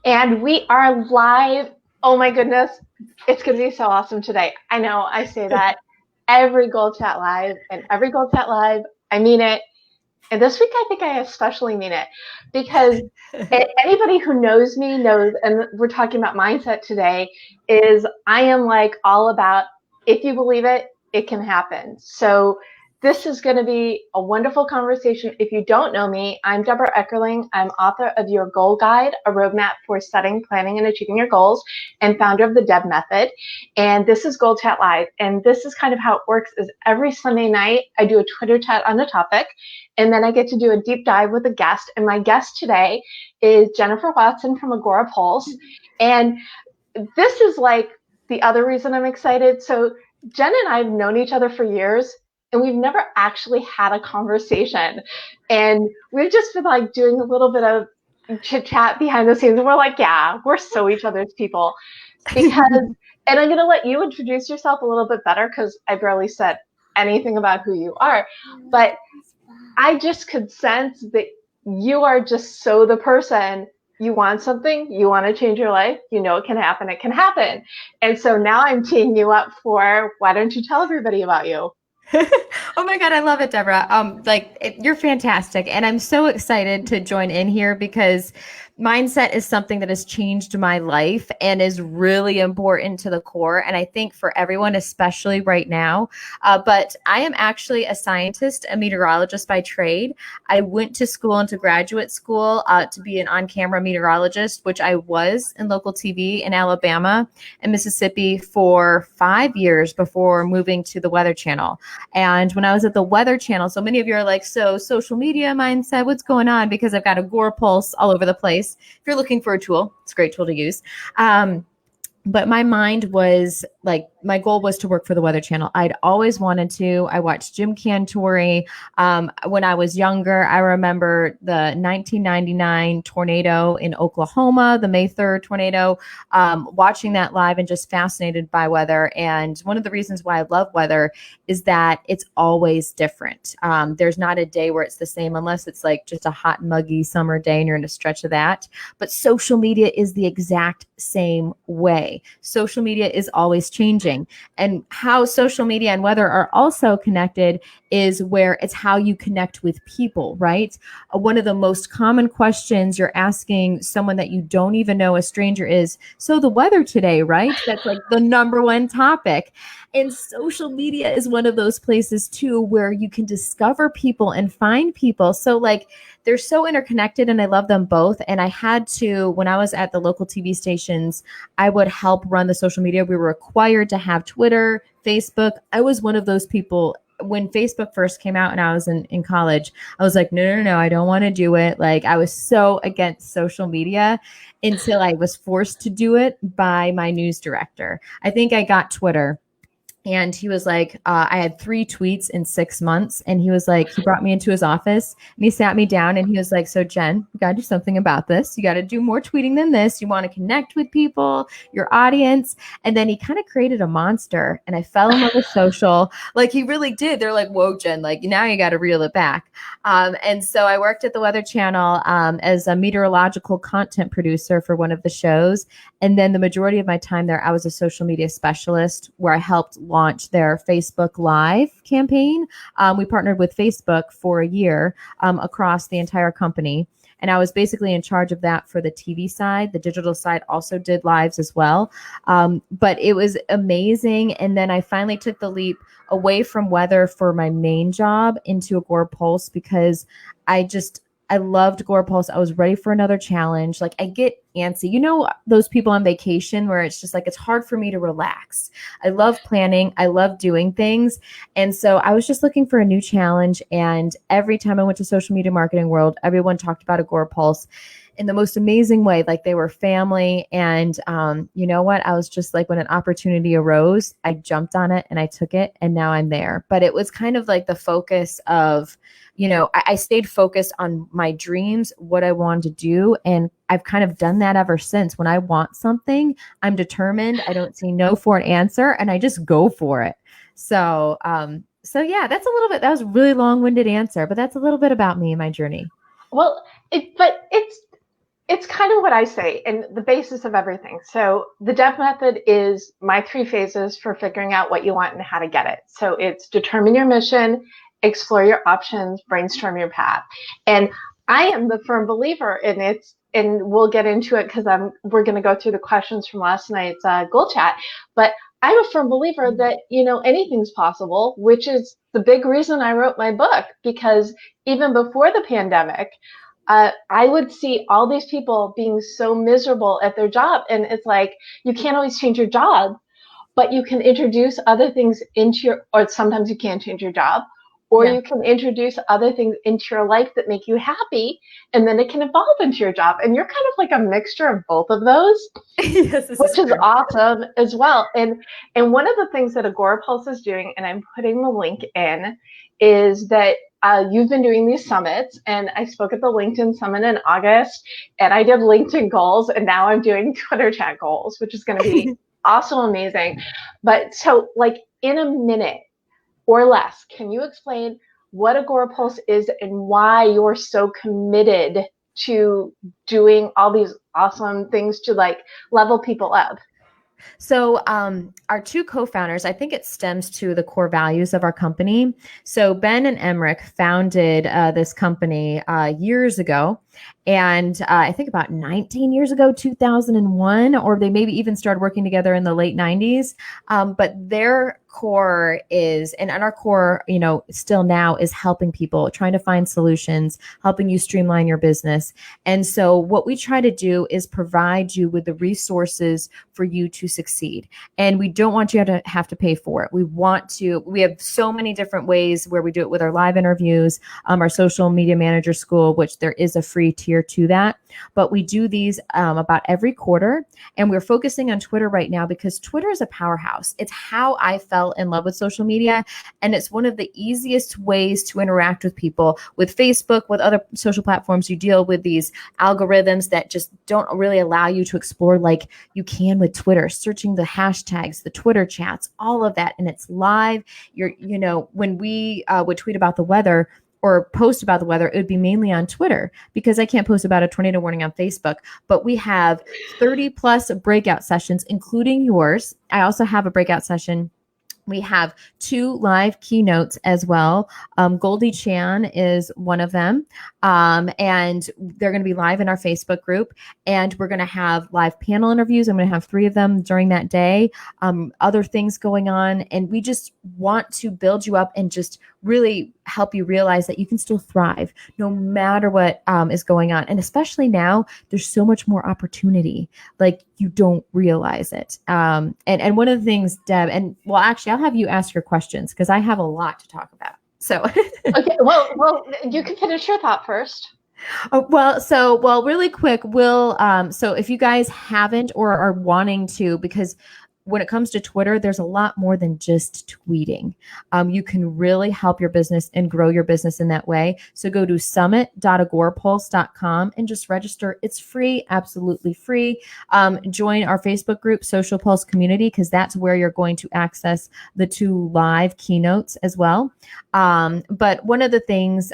And we are live. Oh my goodness. It's going to be so awesome today. I know I say that every Goal Chat Live, and every Goal Chat Live, I mean it. And this week, I think I especially mean it because anybody who knows me knows, and we're talking about mindset today, is I am like all about if you believe it, it can happen. So this is going to be a wonderful conversation. If you don't know me, I'm Debra Eckerling. I'm author of Your Goal Guide, a roadmap for setting, planning, and achieving your goals, and founder of the Deb Method. And this is Goal Chat Live. And this is kind of how it works is every Sunday night, I do a Twitter chat on a topic, and then I get to do a deep dive with a guest. And my guest today is Jennifer Watson from Agorapulse. And this is like the other reason I'm excited. So Jen and I have known each other for years, and we've never actually had a conversation. And we've just been like doing a little bit of chit chat behind the scenes. And we're like, yeah, we're so each other's people. Because, and I'm going to let you introduce yourself a little bit better because I barely said anything about who you are. But I just could sense that you are just so the person. You want something, you want to change your life, you know it can happen, it can happen. And so now I'm teeing you up for, why don't you tell everybody about you? Oh my God, I love it, Debra. You're fantastic. And I'm so excited to join in here because mindset is something that has changed my life and is really important to the core. And I think for everyone, especially right now. But I am actually a scientist, a meteorologist by trade. I went to school into graduate school to be an on-camera meteorologist, which I was in local TV in Alabama and Mississippi for 5 years before moving to the Weather Channel. And when I was at the Weather Channel, so many of you are like, so social media mindset, what's going on? Because I've got Agorapulse all over the place. If you're looking for a tool, it's a great tool to use. But my mind was like, my goal was to work for the Weather Channel. I'd always wanted to. I watched Jim Cantore. When I was younger, I remember the 1999 tornado in Oklahoma, the May 3rd tornado, watching that live and just fascinated by weather. And one of the reasons why I love weather is that it's always different. There's not a day where it's the same unless it's like just a hot, muggy summer day and you're in a stretch of that. But social media is the exact same way. Social media is always changing. And how social media and weather are also connected is where it's how you connect with people, right? One of the most common questions you're asking someone that you don't even know, a stranger, is, so the weather today, right? That's like the number one topic. And social media is one of those places too where you can discover people and find people. So like they're so interconnected and I love them both. And I had to, when I was at the local TV stations, I would help run the social media. We were required to have Twitter, Facebook. I was one of those people. When Facebook first came out and I was in college, I was like, no, I don't want to do it. Like I was so against social media until I was forced to do it by my news director. I think I got Twitter. And he was like, I had 3 tweets in 6 months. And he was like, he brought me into his office and he sat me down and he was like, so Jen, you got to do something about this. You got to do more tweeting than this. You want to connect with people, your audience. And then he kind of created a monster and I fell in love with social. Like he really did. They're like, whoa, Jen, like now you got to reel it back. And so I worked at the Weather Channel as a meteorological content producer for one of the shows. And then the majority of my time there, I was a social media specialist where I helped launch their Facebook Live campaign. We partnered with Facebook for a year across the entire company. And I was basically in charge of that for the TV side. The digital side also did lives as well. But it was amazing. And then I finally took the leap away from weather for my main job into Agorapulse because I loved Agorapulse. I was ready for another challenge. Like I get antsy. You know, those people on vacation where it's just like, it's hard for me to relax. I love planning. I love doing things. And so I was just looking for a new challenge. And every time I went to social media marketing world, everyone talked about Agorapulse in the most amazing way. Like they were family. And you know what? I was just like, when an opportunity arose, I jumped on it and I took it and now I'm there. But it was kind of like the focus of, you know, I stayed focused on my dreams, what I wanted to do. And I've kind of done that ever since. When I want something, I'm determined. I don't say no for an answer and I just go for it. So yeah, that's a little bit, that was a really long-winded answer, but that's a little bit about me and my journey. Well, it's it's kind of what I say and the basis of everything. So the Deb method is my 3 phases for figuring out what you want and how to get it. So it's determine your mission, explore your options, brainstorm your path. And I am the firm believer in it, and we'll get into it because we're going to go through the questions from last night's goal chat. But I'm a firm believer that, anything's possible, which is the big reason I wrote my book, because even before the pandemic, I would see all these people being so miserable at their job. And it's like, you can't always change your job, but you can introduce other things or sometimes you can't change your job, or you can introduce other things into your life that make you happy, and then it can evolve into your job. And you're kind of like a mixture of both of those, yes, which is awesome as well. And one of the things that Agorapulse is doing, and I'm putting the link in, is that you've been doing these summits, and I spoke at the LinkedIn summit in August, and I did LinkedIn goals, and now I'm doing Twitter chat goals, which is going to be also amazing. But so, like, in a minute or less, can you explain what Agorapulse is and why you're so committed to doing all these awesome things to like level people up? So our 2 co-founders, I think it stems to the core values of our company. So Ben and Emmerich founded this company years ago. And I think about 19 years ago, 2001, or they maybe even started working together in the late 90s. But their core is, and our core, still now is helping people, trying to find solutions, helping you streamline your business. And so what we try to do is provide you with the resources for you to succeed. And we don't want you to have to pay for it. We have so many different ways where we do it with our live interviews, our social media manager school, which there is a free tier to that. But we do these about every quarter. And we're focusing on Twitter right now because Twitter is a powerhouse. It's how I fell in love with social media. And it's one of the easiest ways to interact with people. With Facebook, with other social platforms, you deal with these algorithms that just don't really allow you to explore like you can with Twitter, searching the hashtags, the Twitter chats, all of that. And it's live. When we would tweet about the weather, or post about the weather, it would be mainly on Twitter because I can't post about a tornado warning on Facebook. But we have 30 plus breakout sessions, including yours. I also have a breakout session. We have 2 live keynotes as well. Goldie Chan is one of them. And they're going to be live in our Facebook group. And we're going to have live panel interviews. I'm going to have 3 of them during that day. Other things going on. And we just want to build you up and just really help you realize that you can still thrive no matter what is going on. And especially now, there's so much more opportunity. Like you don't realize it. And one of the things, Deb, and well, actually, I'll have you ask your questions because I have a lot to talk about. So okay, well, you can finish your thought first. Really quick, so if you guys haven't or are wanting to, because when it comes to Twitter, there's a lot more than just tweeting. You can really help your business and grow your business in that way. So go to summit.agorapulse.com and just register. It's free, absolutely free. Join our Facebook group, Social Pulse Community, because that's where you're going to access the 2 live keynotes as well. But one of the things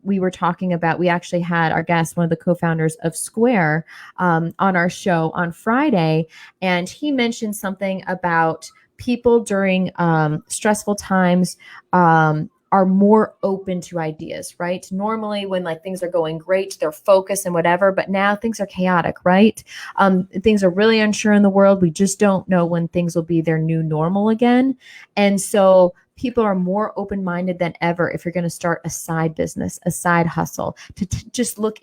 we were talking about, we actually had our guest, one of the co-founders of Square, on our show on Friday, and he mentioned something about people during stressful times are more open to ideas, right? Normally when like things are going great, they're focused and whatever, but now things are chaotic, right? Things are really unsure in the world. We just don't know when things will be their new normal again. And so people are more open-minded than ever if you're going to start a side business, a side hustle, to just look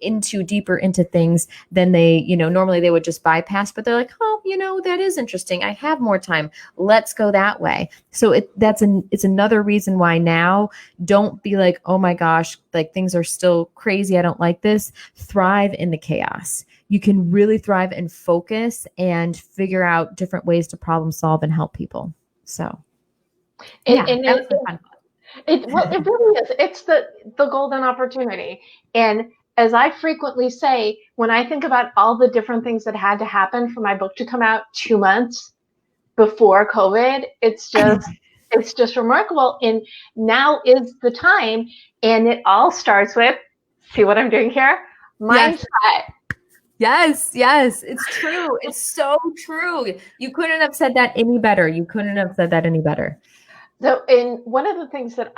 deeper into things than they, normally they would just bypass, but they're like, oh, that is interesting. I have more time. Let's go that way. So it's another reason why now don't be like, oh my gosh, like things are still crazy. I don't like this. Thrive in the chaos. You can really thrive and focus and figure out different ways to problem solve and help people. So. It really is. It's the golden opportunity. And as I frequently say, when I think about all the different things that had to happen for my book to come out 2 months before COVID, it's just remarkable. And now is the time. And it all starts with, see what I'm doing here? Mindset. Yes, yes, it's true. It's so true. You couldn't have said that any better. You couldn't have said that any better. So, in one of the things that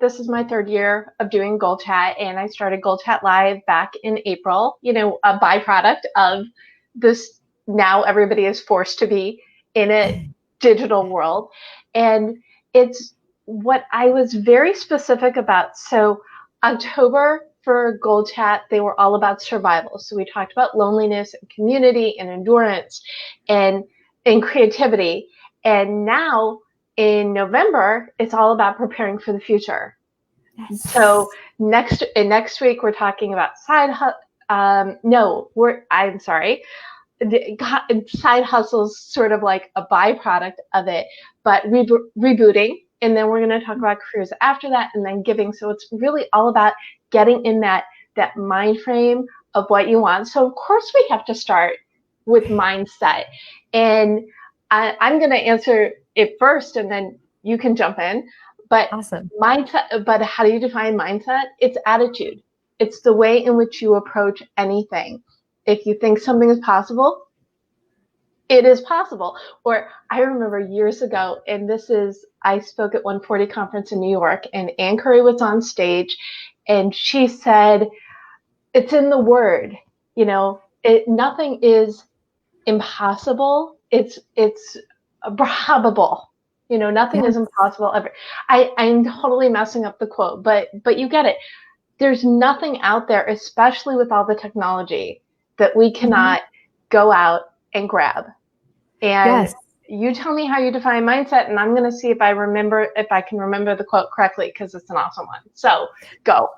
this is my third year of doing Goal Chat, and I started Goal Chat Live back in April, a byproduct of this. Now everybody is forced to be in a digital world. And it's what I was very specific about. So, October for Goal Chat, they were all about survival. So, we talked about loneliness and community and endurance and creativity. And now, in November, it's all about preparing for the future. Yes. So next week we're talking about I'm sorry. Side hustle's sort of like a byproduct of it, but rebooting, and then we're going to talk about careers after that, and then giving. So it's really all about getting in that mind frame of what you want. So of course we have to start with mindset, and I'm going to answer it first, and then you can jump in. But awesome. Mindset. But how do you define mindset? It's attitude. It's the way in which you approach anything. If you think something is possible, it is possible. Or I remember years ago, and I spoke at 140 conference in New York, and Ann Curry was on stage, and she said, "It's in the word. Nothing is impossible. It's probable. Nothing is impossible ever." I'm totally messing up the quote, but you get it. There's nothing out there, especially with all the technology, that we cannot go out and grab. And you tell me how you define mindset, and I'm going to see if I can remember the quote correctly, because it's an awesome one. So go.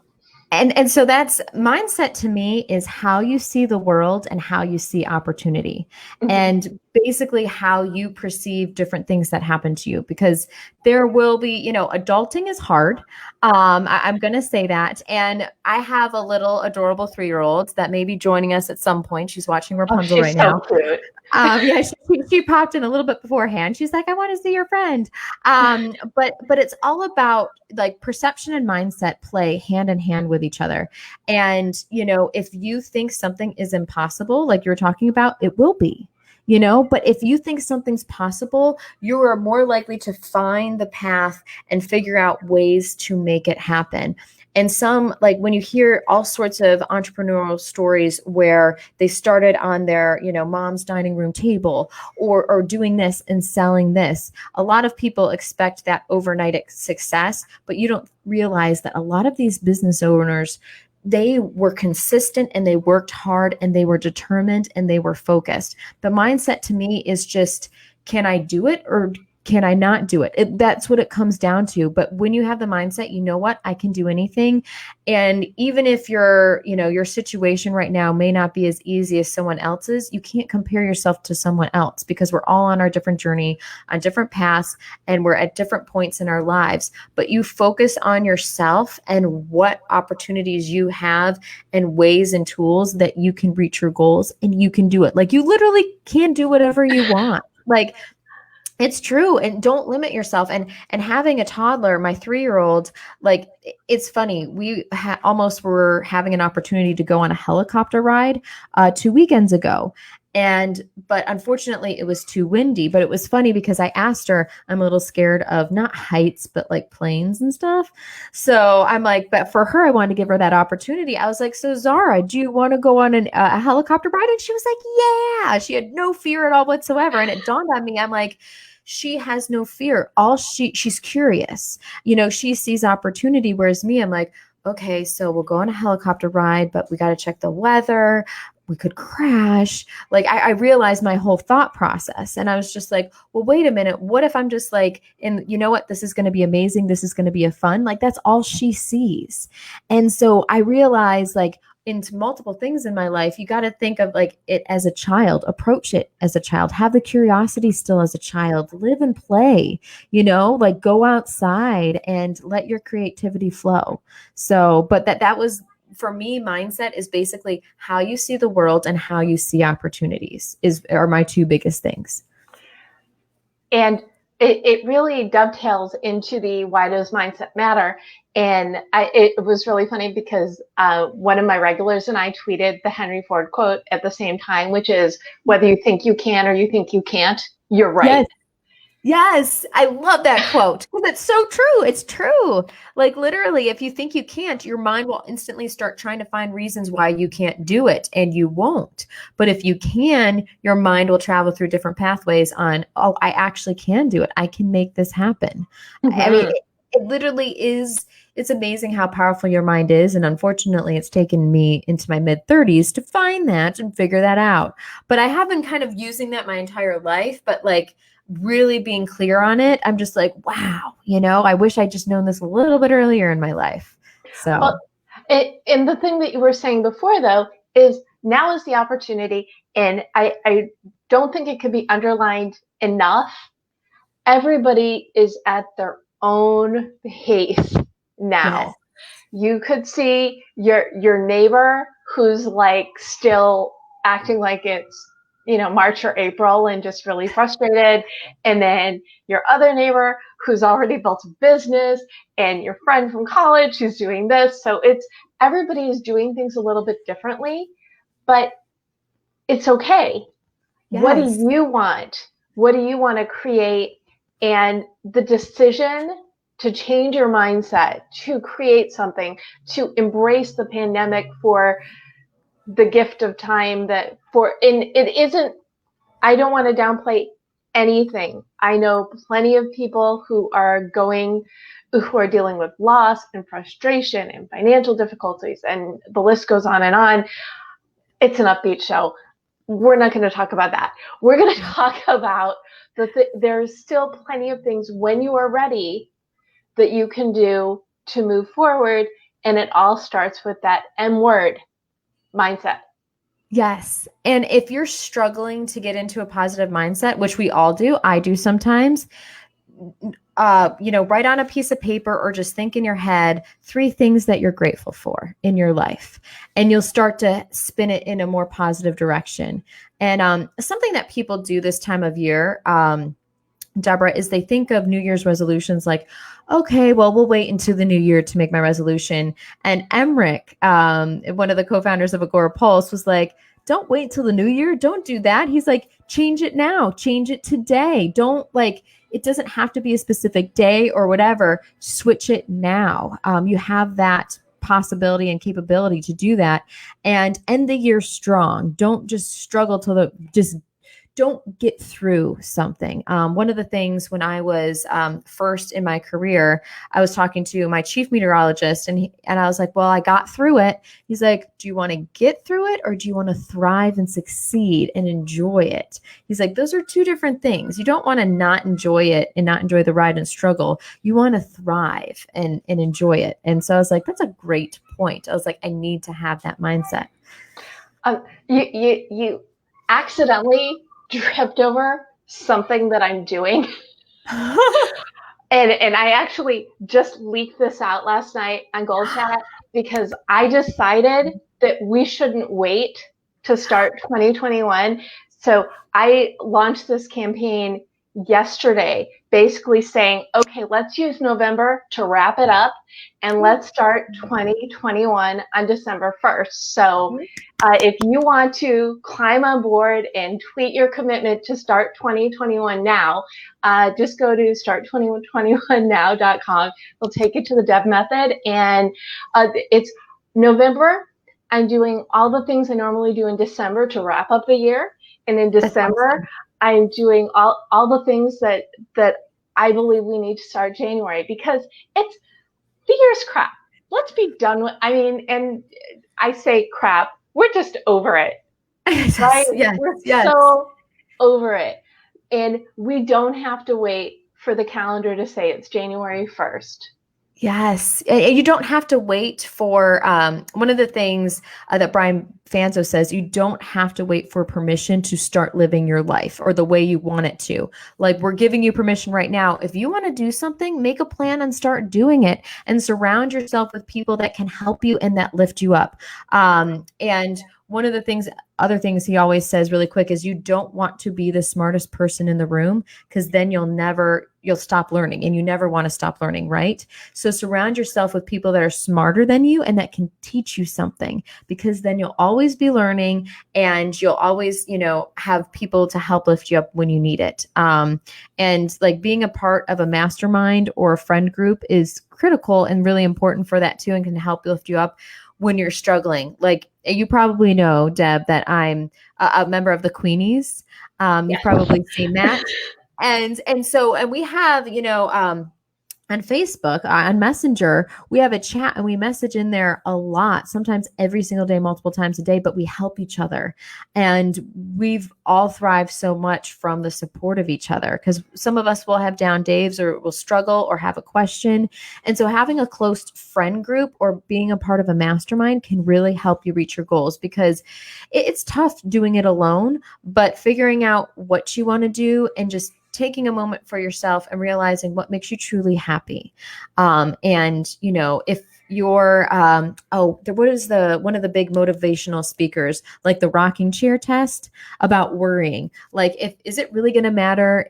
And so that's mindset to me is how you see the world and how you see opportunity, and basically how you perceive different things that happen to you, because there will be, adulting is hard. I'm going to say that. And I have a little adorable 3-year-old that may be joining us at some point. She's watching Rapunzel right now. Cute. Yeah, she popped in a little bit beforehand. She's like, "I want to see your friend." But it's all about like perception and mindset play hand in hand with each other. And, if you think something is impossible, like you're talking about, it will be. But if you think something's possible, you are more likely to find the path and figure out ways to make it happen. And some, like when you hear all sorts of entrepreneurial stories where they started on their, mom's dining room table or doing this and selling this, a lot of people expect that overnight success, but you don't realize that a lot of these business owners, they were consistent and they worked hard and they were determined and they were focused. The mindset to me is just, can I do it or can I not do it? That's what it comes down to. But when you have the mindset, you know what, I can do anything. And even if your situation right now may not be as easy as someone else's, you can't compare yourself to someone else, because we're all on our different journey, on different paths, and we're at different points in our lives. But you focus on yourself and what opportunities you have and ways and tools that you can reach your goals, and you can do it. Like, you literally can do whatever you want. Like, it's true. And don't limit yourself. And having a toddler, my 3-year-old, like, it's funny. We almost were having an opportunity to go on a helicopter ride 2 weekends ago. But unfortunately it was too windy. But it was funny because I asked her, I'm a little scared of not heights, but like planes and stuff. So I'm like, but for her, I wanted to give her that opportunity. I was like, so Zara, do you want to go on a helicopter ride? And she was like, yeah. She had no fear at all whatsoever. And it dawned on me, I'm like, she has no fear. She's curious. She sees opportunity. Whereas me, I'm like, okay, so we'll go on a helicopter ride, but we got to check the weather. We could crash. Like, I realized my whole thought process, and I was just like, well, wait a minute. What if I'm just like, and you know what? This is going to be amazing. This is going to be a fun. Like, that's all she sees. And so I realized, like, into multiple things in my life, you got to think of like it as a child, approach it as a child, have the curiosity still as a child, live and play, like go outside and let your creativity flow. So, but that was, for me, mindset is basically how you see the world and how you see opportunities are my 2 biggest things. And it really dovetails into the why does mindset matter. And it was really funny because one of my regulars and I tweeted the Henry Ford quote at the same time, which is, whether you think you can or you think you can't, you're right. Yes. Yes, I love that quote because it's so true. It's true. Like literally, if you think you can't, your mind will instantly start trying to find reasons why you can't do it, and you won't. But if you can, your mind will travel through different pathways on, oh, I actually can do it. I can make this happen. Mm-hmm. I mean, it literally is. It's amazing how powerful your mind is. And unfortunately, it's taken me into my mid 30s to find that and figure that out. But I have been kind of using that my entire life, but like, really being clear on it, I'm just like, wow, I wish I'd just known this a little bit earlier in my life. So, well, and the thing that you were saying before, though, is now is the opportunity. And I don't think it could be underlined enough. Everybody is at their own pace now. Yes. You could see your neighbor who's like still acting like it's March or April and just really frustrated. And then your other neighbor who's already built a business, and your friend from college who's doing this. So everybody is doing things a little bit differently, but it's okay. Yes. What do you want? What do you want to create? And the decision to change your mindset, to create something, to embrace the pandemic for the gift of time and it isn't, I don't want to downplay anything. I know plenty of people who are dealing with loss and frustration and financial difficulties, and the list goes on and on. It's an upbeat show. We're not going to talk about that. We're going to talk about there's still plenty of things when you are ready that you can do to move forward. And it all starts with that M word, mindset. Yes. And if you're struggling to get into a positive mindset, which we all do, I do sometimes, write on a piece of paper or just think in your head 3 things that you're grateful for in your life, and you'll start to spin it in a more positive direction. And something that people do this time of year, Debra, is they think of New Year's resolutions like, okay, well, we'll wait until the new year to make my resolution. And Emmerich, one of the co-founders of Agorapulse, was like, don't wait till the new year. Don't do that. He's like, change it now. Change it today. Don't it doesn't have to be a specific day or whatever. Switch it now. You have that possibility and capability to do that and end the year strong. Don't just struggle till don't get through something. One of the things when I was first in my career, I was talking to my chief meteorologist, and I was like, well, I got through it. He's like, do you want to get through it, or do you want to thrive and succeed and enjoy it? He's like, those are 2 different things. You don't want to not enjoy it and not enjoy the ride and struggle. You want to thrive and enjoy it. And so I was like, that's a great point. I was like, I need to have that mindset. You accidentally tripped over something that I'm doing. and I actually just leaked this out last night on Gold Chat because I decided that we shouldn't wait to start 2021. So I launched this campaign yesterday, basically saying, okay, let's use November to wrap it up, and let's start 2021 on December 1st. So if you want to climb on board and tweet your commitment to start 2021 now, just go to start2021now.com. It'll take you to the Deb method. And it's November. I'm doing all the things I normally do in December to wrap up the year. And in December, I'm doing all the things that I believe we need to start January, because the year's crap. Let's be done with, and I say crap, we're just over it, right? Yes, we're so over it. And we don't have to wait for the calendar to say it's January 1st. Yes. You don't have to wait for, one of the things that Brian Fanzo says, you don't have to wait for permission to start living your life or the way you want it to. Like, we're giving you permission right now. If you want to do something, make a plan and start doing it, and surround yourself with people that can help you and that lift you up. And one of the other things he always says really quick is you don't want to be the smartest person in the room, because then you'll stop learning, and you never want to stop learning, right? So surround yourself with people that are smarter than you and that can teach you something, because then you'll always be learning, and you'll always, have people to help lift you up when you need it. And like being a part of a mastermind or a friend group is critical and really important for that too, and can help lift you up when you're struggling. Like you probably know, Deb, that I'm a member of the Queenies. You've probably seen that. And we have, on Facebook, on Messenger, we have a chat and we message in there a lot, sometimes every single day, multiple times a day, but we help each other. And we've all thrived so much from the support of each other, because some of us will have down days or will struggle or have a question. And so having a close friend group or being a part of a mastermind can really help you reach your goals, because it's tough doing it alone, but figuring out what you want to do and just taking a moment for yourself and realizing what makes you truly happy. And, if you're, what is one of the big motivational speakers, like the rocking chair test about worrying? Like, is it really going to matter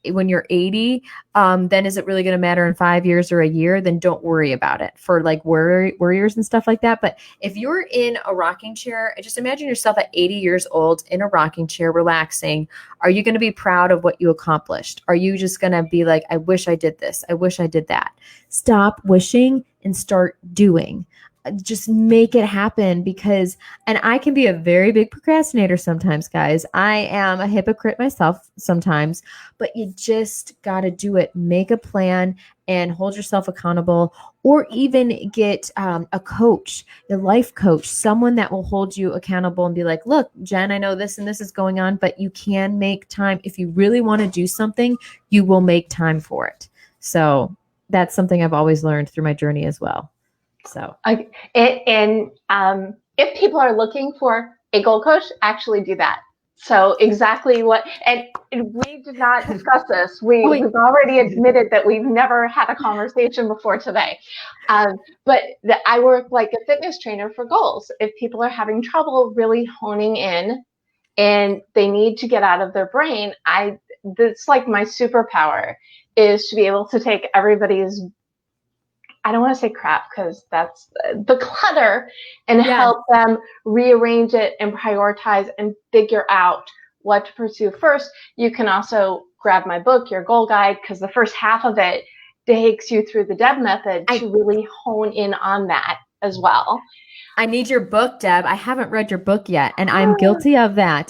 when you're 80? Then is it really going to matter in 5 years or a year? Then don't worry about it, for like worriers and stuff like that. But if you're in a rocking chair, just imagine yourself at 80 years old in a rocking chair, relaxing. Are you going to be proud of what you accomplished? Are you just going to be like, I wish I did this, I wish I did that? Stop wishing and start doing. Just make it happen, and I can be a very big procrastinator sometimes, guys. I am a hypocrite myself sometimes, but you just got to do it. Make a plan and hold yourself accountable, or even get a coach, a life coach, someone that will hold you accountable and be like, look, Jen, I know this and this is going on, but you can make time. If you really want to do something, you will make time for it. So that's something I've always learned through my journey as well. So, if people are looking for a goal coach, actually do that. So exactly what, and we did not discuss this. We've already admitted that we've never had a conversation before today. But I work like a fitness trainer for goals. If people are having trouble really honing in and they need to get out of their brain, that's like my superpower, is to be able to take everybody's, I don't want to say crap, because that's the clutter, and help them rearrange it and prioritize and figure out what to pursue first. You can also grab my book, Your Goal Guide, because the first half of it takes you through the Deb method to really hone in on that as well. I need your book, Deb. I haven't read your book yet, and I'm guilty of that.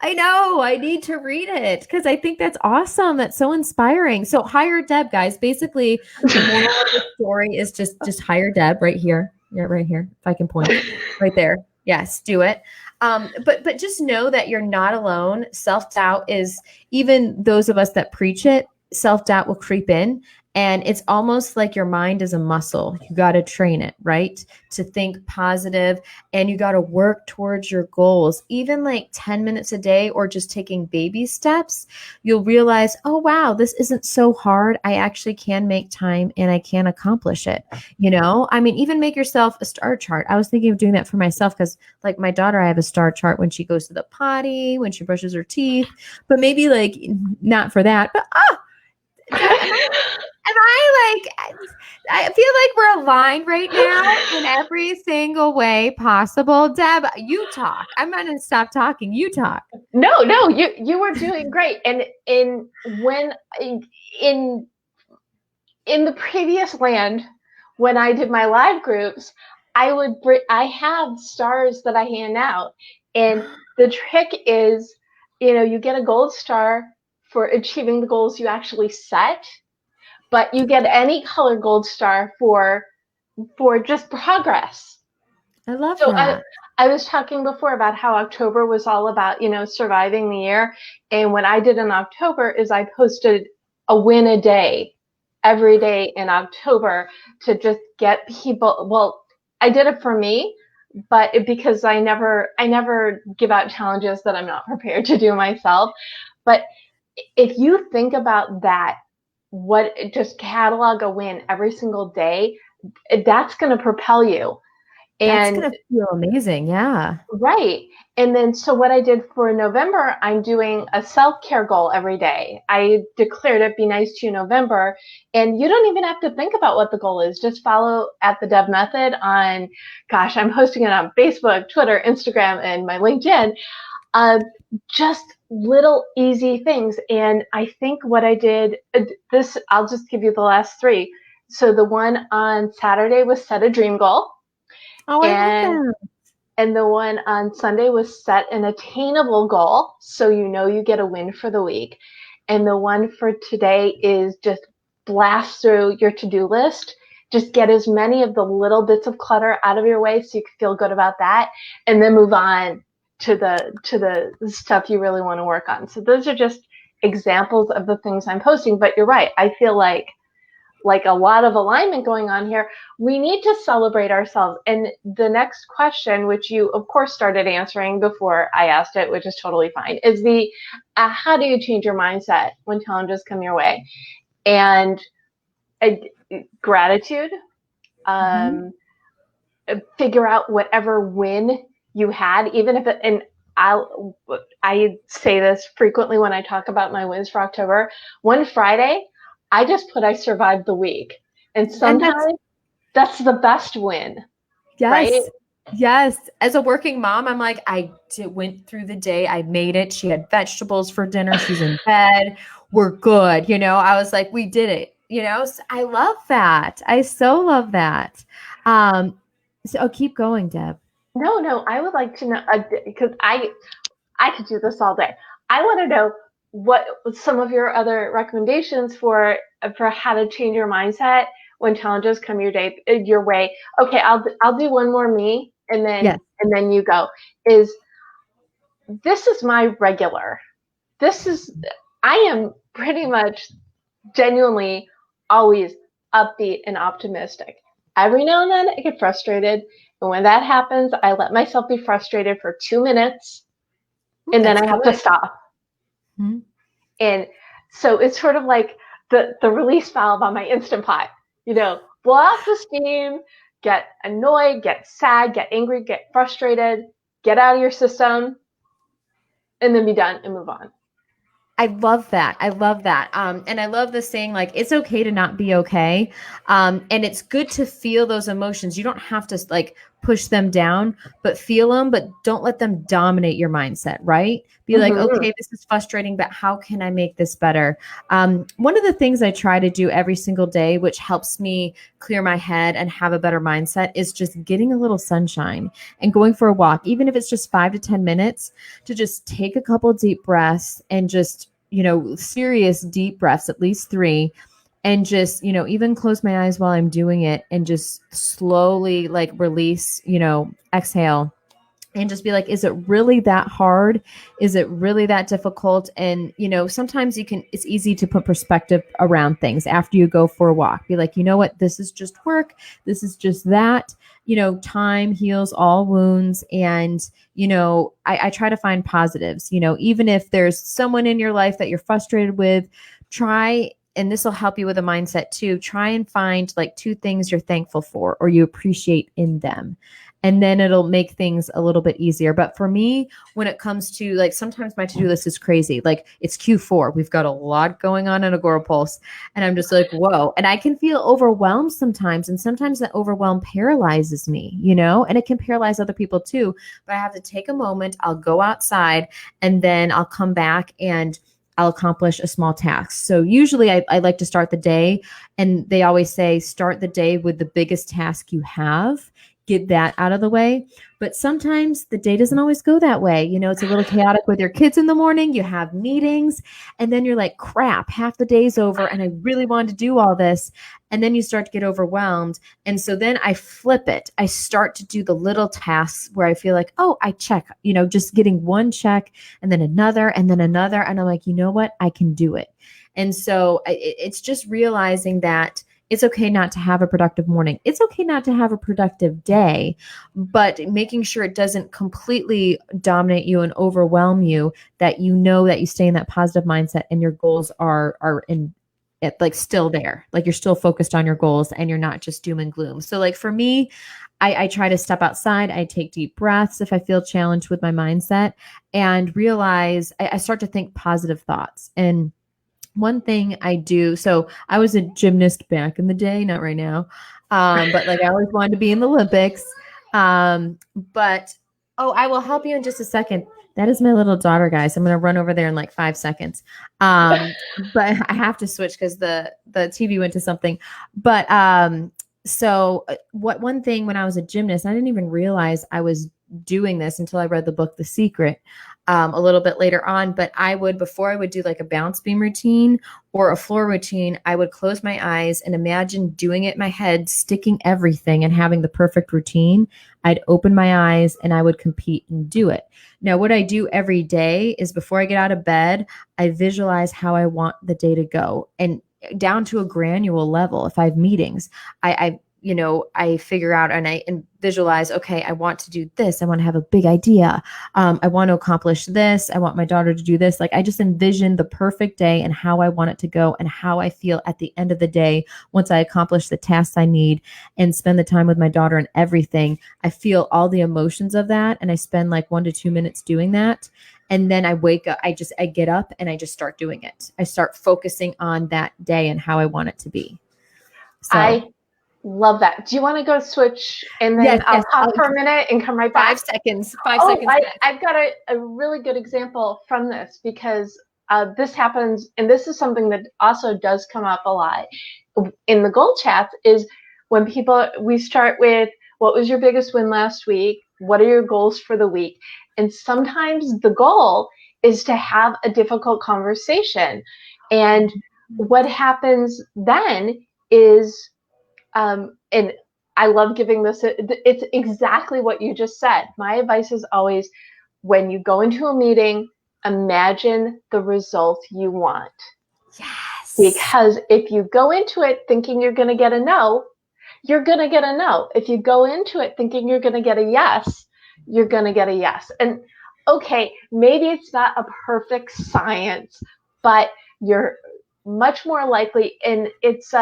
I know. I need to read it because I think that's awesome. That's so inspiring. So hire Deb, guys. Basically, the moral of the story is just hire Deb right here. Yeah, right here. If I can point right there. Yes, do it. But just know that you're not alone. Self-doubt is, even those of us that preach it, self-doubt will creep in. And it's almost like your mind is a muscle. You got to train it, right? To think positive, and you got to work towards your goals. Even like 10 minutes a day, or just taking baby steps, you'll realize, oh, wow, this isn't so hard. I actually can make time and I can accomplish it. Even make yourself a star chart. I was thinking of doing that for myself, because like my daughter, I have a star chart when she goes to the potty, when she brushes her teeth, but maybe like not for that, but I feel like we're aligned right now in every single way possible. Deb, you talk. I'm not going to stop talking. You talk. No, you were doing great. And in the previous land, when I did my live groups, I have stars that I hand out. And the trick is, you get a gold star for achieving the goals you actually set, but you get any color gold star for just progress. I love that. I was talking before about how October was all about, surviving the year. And what I did in October is I posted a win a day every day in October to just get people. Well, I did it for me, but because I never give out challenges that I'm not prepared to do myself. But if you think about that, just catalog a win every single day, that's going to propel you. That's And going to feel amazing. Yeah. right. And then, so what I did for November, I'm doing a self-care goal every day. I declared it Be Nice to You November. And you don't even have to think about what the goal is. Just follow at the Deb Method on, gosh, I'm hosting it on Facebook, Twitter, Instagram, and my LinkedIn. Just little easy things. And I think what I did, this, I'll just give you the last three. So the one on Saturday was set a dream goal. Oh, I love And that. And the one on Sunday was set an attainable goal, so you know you get a win for the week. And the one for today is just blast through your to-do list. Just get as many of the little bits of clutter out of your way so you can feel good about that, and then move on to the stuff you really want to work on. So those are just examples of the things I'm posting. But you're right. I feel like a lot of alignment going on here. We need to celebrate ourselves. And the next question, which you of course started answering before I asked it, which is totally fine, is the how do you change your mindset when challenges come your way? And gratitude, figure out whatever win you had, even if it, and I say this frequently when I talk about my wins for October. One Friday, I just put I survived the week. And sometimes that's the best win. Yes. Right? Yes. As a working mom, I'm like, went through the day. I made it. She had vegetables for dinner. She's in bed. We're good. I was like, we did it. So I love that. I so love that. So keep going, Deb. No, I would like to know, because I could do this all day. I want to know what some of your other recommendations for how to change your mindset when challenges come your way. Okay, I'll do one more me, and then you go. This is my regular. I am pretty much genuinely always upbeat and optimistic. Every now and then I get frustrated, and when that happens, I let myself be frustrated for 2 minutes, and then I have to stop. Mm-hmm. And so it's sort of like the release valve on my Instant Pot. Blow off the steam, get annoyed, get sad, get angry, get frustrated, get out of your system, and then be done and move on. I love that. I love that. And I love the saying, like, it's okay to not be okay. And it's good to feel those emotions. You don't have to push them down, but feel them, but don't let them dominate your mindset, right? Be like, okay, this is frustrating, but how can I make this better? One of the things I try to do every single day, which helps me clear my head and have a better mindset, is just getting a little sunshine and going for a walk, even if it's just 5 to 10 minutes, to just take a couple deep breaths and just, serious deep breaths, at least 3, and just, even close my eyes while I'm doing it and just slowly release, exhale, and just be like, is it really that hard? Is it really that difficult? And, sometimes it's easy to put perspective around things after you go for a walk. Be like, you know what? This is just work. This is just that. Time heals all wounds. And, I try to find positives, even if there's someone in your life that you're frustrated with, and this will help you with a mindset too. Try and find 2 things you're thankful for or you appreciate in them. And then it'll make things a little bit easier. But for me, when it comes to sometimes my to-do list is crazy. It's Q4. We've got a lot going on in Agorapulse. And I'm just like, whoa. And I can feel overwhelmed sometimes. And sometimes that overwhelm paralyzes me, and it can paralyze other people too. But I have to take a moment. I'll go outside and then I'll come back and I'll accomplish a small task. So usually I like to start the day, and they always say, start the day with the biggest task you have. Get that out of the way. But sometimes the day doesn't always go that way. It's a little chaotic with your kids in the morning. You have meetings, and then you're like, crap, half the day's over and I really wanted to do all this. And then you start to get overwhelmed. And so then I flip it. I start to do the little tasks where I feel like, oh, I check, just getting one check and then another and then another. And I'm like, you know what? I can do it. And so it's just realizing that it's okay not to have a productive morning. It's okay not to have a productive day, but making sure it doesn't completely dominate you and overwhelm you, that that you stay in that positive mindset and your goals are like still there, like you're still focused on your goals and you're not just doom and gloom. So like for me, I try to step outside. I take deep breaths if I feel challenged with my mindset and realize I start to think positive thoughts. And one thing I do, so I was a gymnast back in the day, not right now, but like I always wanted to be in the Olympics. But I will help you in just a second. That is my little daughter, guys. I'm going to run over there in like 5 seconds. But I have to switch because the TV went to something. But one thing when I was a gymnast, I didn't even realize I was doing this until I read the book, The Secret, a little bit later on. But before I would do like a bounce beam routine or a floor routine, I would close my eyes and imagine doing it in my head, sticking everything and having the perfect routine. I'd open my eyes and I would compete and do it. Now, what I do every day is before I get out of bed, I visualize how I want the day to go, and down to a granular level. If I have meetings, I figure out and visualize, okay, I want to do this. I want to have a big idea. I want to accomplish this. I want my daughter to do this. Like I just envision the perfect day and how I want it to go and how I feel at the end of the day. Once I accomplish the tasks I need and spend the time with my daughter and everything, I feel all the emotions of that. And I spend like 1 to 2 minutes doing that. And then I wake up, I get up and I just start doing it. I start focusing on that day and how I want it to be. So I love that. Do you want to go switch and then I'll talk for a minute and come right back? 5 seconds. 5 seconds. I've got a really good example from this because this happens, and this is something that also does come up a lot in the goal chats, is when we start with, what was your biggest win last week? What are your goals for the week? And sometimes the goal is to have a difficult conversation. And what happens then is, and I love giving this, it's exactly what you just said. My advice is always, when you go into a meeting, imagine the result you want. Yes. Because if you go into it thinking you're going to get a no, you're going to get a no. If you go into it thinking you're going to get a yes, you're going to get a yes. And okay, maybe it's not a perfect science, but you're much more likely, and it's,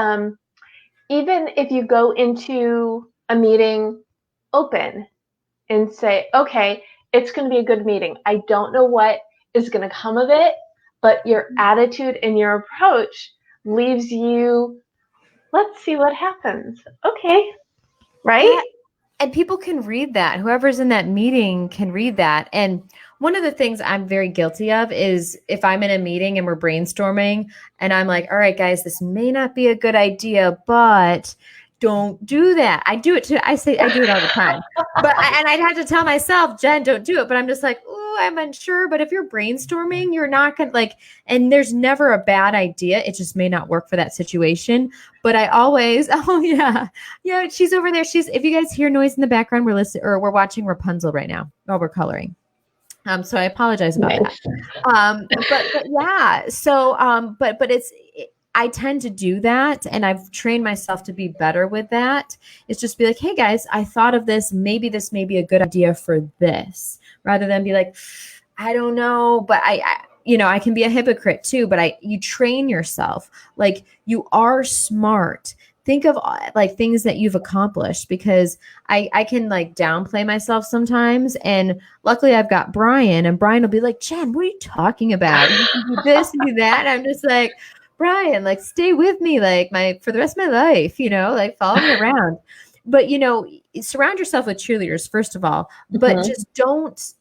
even if you go into a meeting open and say, okay, it's going to be a good meeting. I don't know what is going to come of it, but your attitude and your approach leaves you, let's see what happens. Okay, right? Yeah. And people can read that. Whoever's in that meeting can read that. And one of the things I'm very guilty of is if I'm in a meeting and we're brainstorming and I'm like, all right, guys, this may not be a good idea, but don't do that. I do it too. I do it all the time. But I'd have to tell myself, Jen, don't do it. But I'm just like, oh, I'm unsure. But if you're brainstorming, you're not going to and there's never a bad idea. It just may not work for that situation. But I always, yeah, she's over there. If you guys hear noise in the background, we're watching Rapunzel right now while we're coloring. So I apologize about that. But yeah, so, but I tend to do that, and I've trained myself to be better with that. It's just be like, hey guys, I thought of this. Maybe this may be a good idea for this, rather than be like, I don't know, but I can be a hypocrite too, but you train yourself. Like, you are smart. Think of like things that you've accomplished, because I can like downplay myself sometimes. And luckily I've got Brian, and Brian will be like, Jen, what are you talking about? You can do this and do that. And I'm just like, Brian, like, stay with me, like for the rest of my life, like follow me around. But, surround yourself with cheerleaders, first of all, but just don't,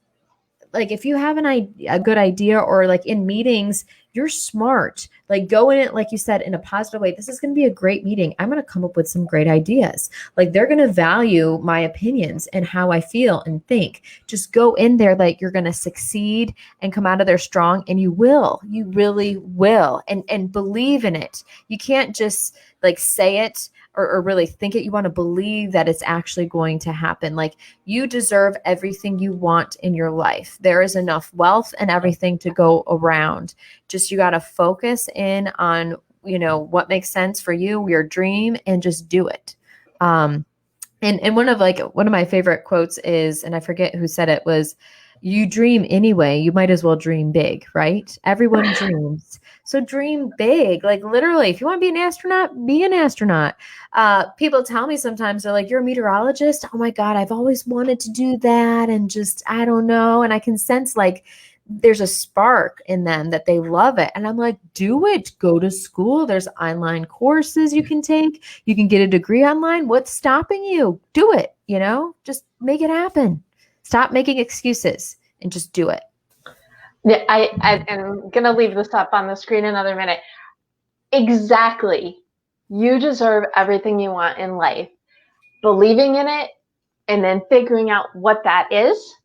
like, if you have a good idea, or like in meetings, you're smart, like go in it, like you said, in a positive way. This is going to be a great meeting. I'm going to come up with some great ideas. Like, they're going to value my opinions and how I feel and think. Just go in there like you're going to succeed and come out of there strong, and you really will. And believe in it. You can't just like say it or really think it. You want to believe that it's actually going to happen. Like, you deserve everything you want in your life. There is enough wealth and everything to go around. Just, you got to focus in on, what makes sense for you, your dream, and just do it. And one of my favorite quotes is, and I forget who said it, was, You dream anyway. You might as well dream big, right? Everyone dreams. So dream big. Like literally, if you want to be an astronaut, be an astronaut. People tell me sometimes, they're like, you're a meteorologist? Oh my God, I've always wanted to do that. And just, I don't know. And I can sense like there's a spark in them that they love it. And I'm like, do it. Go to school. There's online courses you can take. You can get a degree online. What's stopping you? Do it. Just make it happen. Stop making excuses and just do it. Yeah, I'm going to leave this up on the screen another minute. Exactly. You deserve everything you want in life. Believing in it and then figuring out what that is,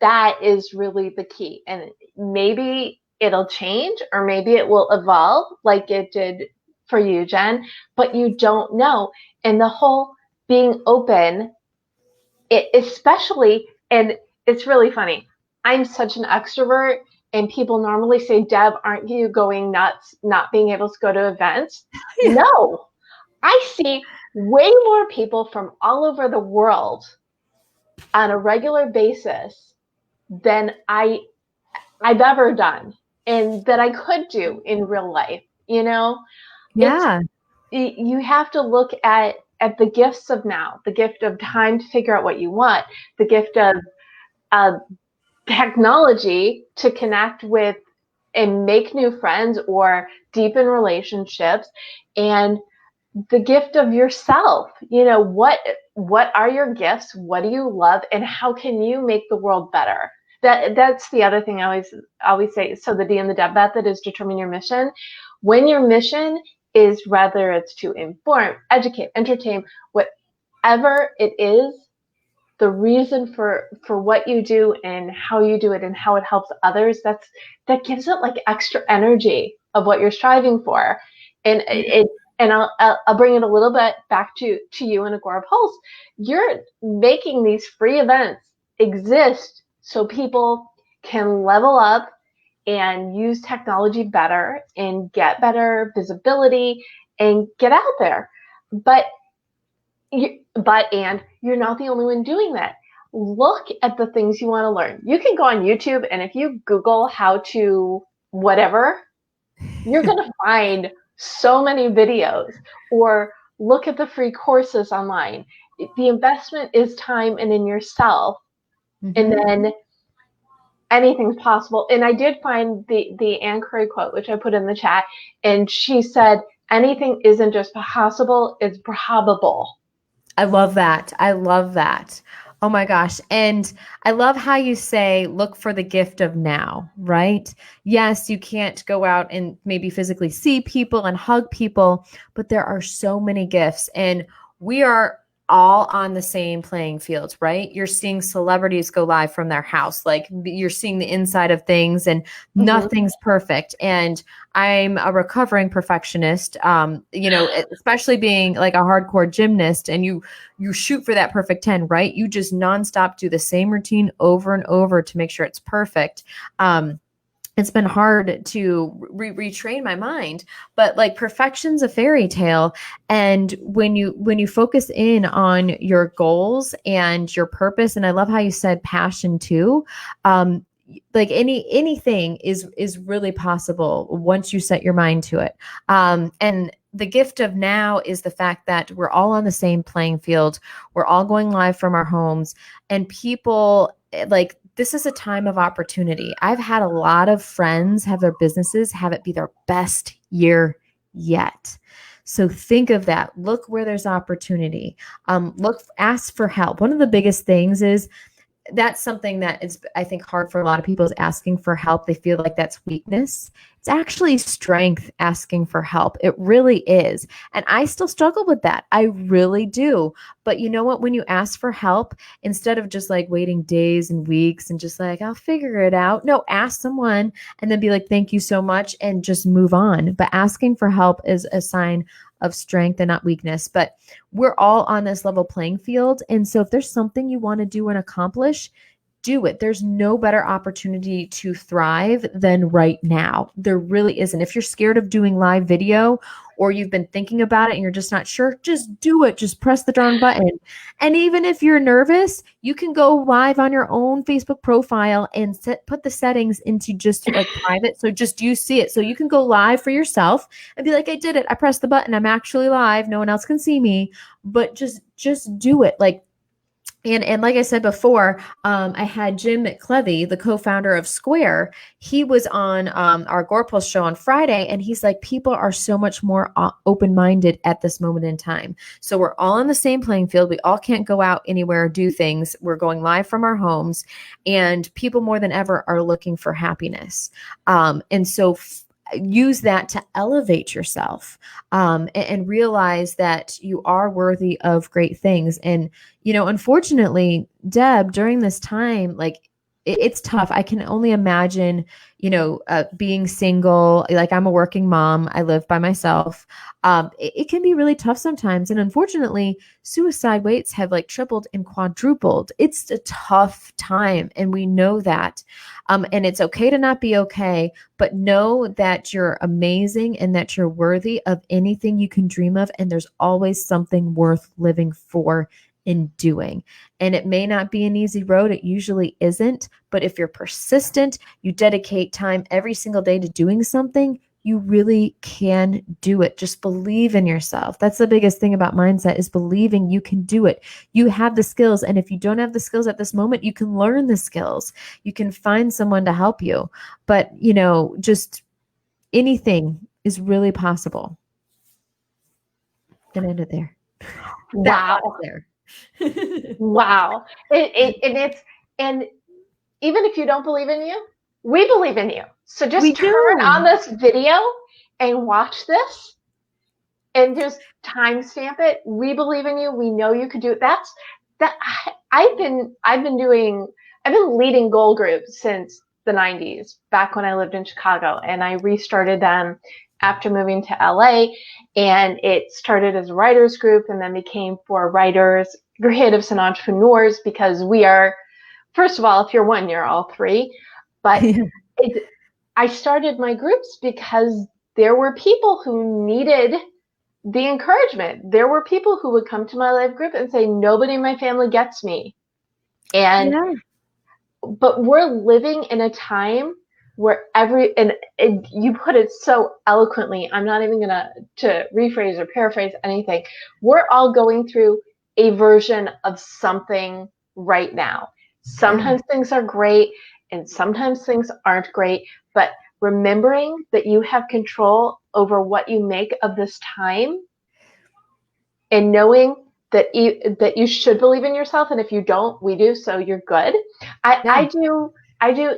that is really the key. And maybe it'll change or maybe it will evolve like it did for you, Jen, but you don't know. And the whole being open, especially, and it's really funny. I'm such an extrovert, and people normally say, Deb, aren't you going nuts not being able to go to events? Yeah. No, I see way more people from all over the world on a regular basis than I've ever done and that I could do in real life. Yeah. You have to look at the gifts of now, the gift of time to figure out what you want, the gift of technology to connect with and make new friends or deepen relationships, and the gift of yourself. What are your gifts? What do you love? And how can you make the world better? That's the other thing I always say. So the D and the Deb method is determine your mission. When your mission is, whether it's to inform, educate, entertain, whatever it is, the reason for what you do and how you do it and how it helps others, that gives it like extra energy of what you're striving for. And I'll bring it a little bit back to you and Agorapulse. You're making these free events exist so people can level up and use technology better and get better visibility and get out there. But you're not the only one doing that. Look at the things you want to learn. You can go on YouTube, and if you Google how to whatever, you're going to find so many videos, or look at the free courses online. The investment is time and in yourself, and then anything's possible. And I did find the Anne Curry quote, which I put in the chat, and she said, anything isn't just possible, it's probable. I love that. I love that. Oh my gosh. And I love how you say, look for the gift of now, right? Yes, you can't go out and maybe physically see people and hug people, but there are so many gifts, and we are all on the same playing field, right? You're seeing celebrities go live from their house. Like you're seeing the inside of things, and nothing's perfect. And I'm a recovering perfectionist, especially being like a hardcore gymnast, and you shoot for that perfect 10, right? You just nonstop do the same routine over and over to make sure it's perfect. It's been hard to retrain my mind, but like perfection's a fairy tale. And when you focus in on your goals and your purpose, and I love how you said passion too, like anything is really possible once you set your mind to it. And the gift of now is the fact that we're all on the same playing field. We're all going live from our homes, and people like, this is a time of opportunity. I've had a lot of friends have their businesses, have it be their best year yet. So think of that. Look where there's opportunity. Ask for help. One of the biggest things is, that's something that is, I think, hard for a lot of people, is asking for help. They feel like that's weakness. It's actually strength, asking for help. It really is. And I still struggle with that. I really do. But you know what? When you ask for help, instead of just like waiting days and weeks and just like, I'll figure it out. No, ask someone and then be like, thank you so much, and just move on. But asking for help is a sign of strength and not weakness. But we're all on this level playing field. And so if there's something you want to do and accomplish, do it. There's no better opportunity to thrive than right now. There really isn't. If you're scared of doing live video or you've been thinking about it and you're just not sure, just do it. Just press the darn button. And even if you're nervous, you can go live on your own Facebook profile and put the settings into just like private. So just you see it. So you can go live for yourself and be like, I did it. I pressed the button. I'm actually live. No one else can see me, but just do it. Like, and like I said before, I had Jim McClevey, the co-founder of Square. He was on our Agorapulse show on Friday, and he's like, people are so much more open-minded at this moment in time. So we're all on the same playing field. We all can't go out anywhere or do things. We're going live from our homes, and people more than ever are looking for happiness. And so use that to elevate yourself, and realize that you are worthy of great things. And, unfortunately, Deb, during this time, like it's tough. I can only imagine, being single. Like, I'm a working mom. I live by myself. It can be really tough sometimes. And unfortunately, suicide rates have like tripled and quadrupled. It's a tough time. And we know that. And it's okay to not be okay, but know that you're amazing and that you're worthy of anything you can dream of. And there's always something worth living for in doing. And it may not be an easy road. It usually isn't. But if you're persistent, you dedicate time every single day to doing something, you really can do it. Just believe in yourself. That's the biggest thing about mindset, is believing you can do it. You have the skills. And if you don't have the skills at this moment, you can learn the skills. You can find someone to help you. But, just anything is really possible. Gonna end it there. Wow. There. Wow. And even if you don't believe in you, we believe in you. So just turn on this video and watch this and just timestamp it. We believe in you. We know you could do it. I've been leading goal groups since the 90s, back when I lived in Chicago, and I restarted them after moving to LA. And it started as a writers group and then became for writers, creatives, and entrepreneurs, because we are, first of all, if you're one, you're all three. But I started my groups because there were people who needed the encouragement. There were people who would come to my live group and say, nobody in my family gets me. But we're living in a time where and you put it so eloquently, I'm not even going to rephrase or paraphrase anything. We're all going through a version of something right now. Sometimes things are great and sometimes things aren't great, but remembering that you have control over what you make of this time, and knowing that you should believe in yourself, and if you don't, we do, so you're good. I do